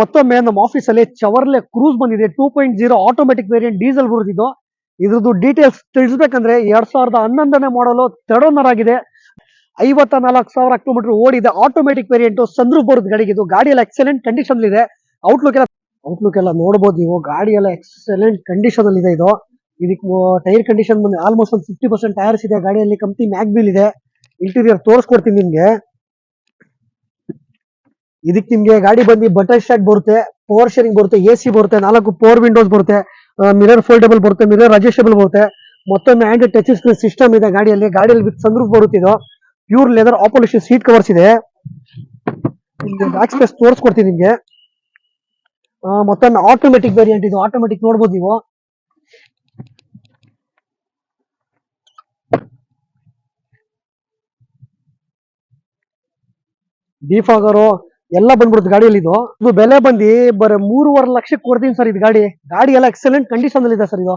ಮತ್ತೊಮ್ಮೆ ನಮ್ಮ ಆಫೀಸ್ ಅಲ್ಲಿ ಚವರ್ಲೆ ಕ್ರೂಸ್ ಬಂದಿದೆ 2.0 ಆಟೋಮೆಟಿಕ್ ವೇರಿಯಂಟ್ ಡೀಸೆಲ್ ಬರುತ್ತಿದ್ದು ಇದ್ರದ್ದು ಡೀಟೇಲ್ಸ್ ತಿಳಿಸಬೇಕಂದ್ರೆ 2011ನೇ ಮಾಡಲು ಥರ್ಡ್ ಓನರ್ ಆಗಿದೆ. 54,000 ಕಿಲೋಮೀಟರ್ ಓಡಿದೆ. ಆಟೋಮೆಟಿಕ್ ವೇರಿಯಂಟ್ ಸನ್ರೂಫ್ ಬರುತ್ತೆ ಗಾಡಿಗೆ. ಇದು ಗಾಡಿ ಎಲ್ಲ ಎಕ್ಸಲೆಂಟ್ ಕಂಡೀಷನ್ ಇದೆ. ಔಟ್ಲುಕ್ ಎಲ್ಲ ನೋಡಬಹುದು ನೀವು. ಗಾಡಿ ಎಲ್ಲ ಎಕ್ಸಲೆಂಟ್ ಕಂಡೀಷನ್ ಅಲ್ಲಿ ಇದೆ. ಇದಕ್ಕೆ ಟೈರ್ ಕಂಡೀಷನ್ ಬಂದು ಆಲ್ಮೋಸ್ಟ್ ಒಂದು 50% ಟೈರ್ಸ್ ಇದೆ ಗಾಡಿಯಲ್ಲಿ. ಕಂಪ್ನಿ ಮ್ಯಾಗ್ಬಿಲ್ ಇದೆ. ಇಂಟೀರಿಯರ್ ತೋರಿಸ್ಕೊಡ್ತೀನಿ ನಿಮ್ಗೆ. ಇದಕ್ಕೆ ನಿಮ್ಗೆ ಗಾಡಿ ಬಂದು ಬಟನ್ ಸ್ಟಾರ್ಟ್ ಬರುತ್ತೆ, ಪವರ್ ಶೇರಿಂಗ್ ಬರುತ್ತೆ, AC ಬರುತ್ತೆ, 4 ಪವರ್ ವಿಂಡೋಸ್ ಬರುತ್ತೆ, ಮಿರರ್ ಫೋಲ್ಡಬಲ್ ಬರುತ್ತೆ, ಮಿರರ್ ಅಡ್ಜಸ್ಟಬಲ್ ಬರುತ್ತೆ. ಮತ್ತೊಂದು ಆಂಡ್ರಾಯ್ಡ್ ಟಚ್ ಸ್ಕ್ರೀನ್ ಸಿಸ್ಟಮ್ ಇದೆ ಗಾಡಿಯಲ್ಲಿ. ವಿತ್ ಸನ್ರೂಫ್ ಬರುತ್ತೆ. ಇದು ಪ್ಯೂರ್ ಲೆದರ್ ಆಪೋಲಿಶನ್ ಸೀಟ್ ಕವರ್ಸ್ ಇದೆ. ನಿಮ್ಗೆ ಬ್ಯಾಕ್ ಸ್ಪೇಸ್ ತೋರಿಸ್ಕೊಡ್ತೀನಿ ನಿಮ್ಗೆ. ಮತ್ತೊಂದು ಆಟೋಮೆಟಿಕ್ ವೇರಿಯಂಟ್. ಇದು ಆಟೋಮೆಟಿಕ್ ನೋಡ್ಬೋದು ನೀವು. ಡಿಫಾಗರು ಎಲ್ಲ ಬಂದ್ಬಿಡುತ್ತೆ ಗಾಡಿಯಲ್ಲಿ. ಇದು ಬೆಲೆ ಬಂದು ಬರೀ 3.5 ಲಕ್ಷಕ್ಕೆ ಕೊಡ್ತೀನಿ ಸರ್. ಇದು ಗಾಡಿ ಎಲ್ಲ ಎಕ್ಸಲೆಂಟ್ ಕಂಡೀಷನ್ ಅಲ್ಲಿ ಇದೆ ಸರ್. ಇದು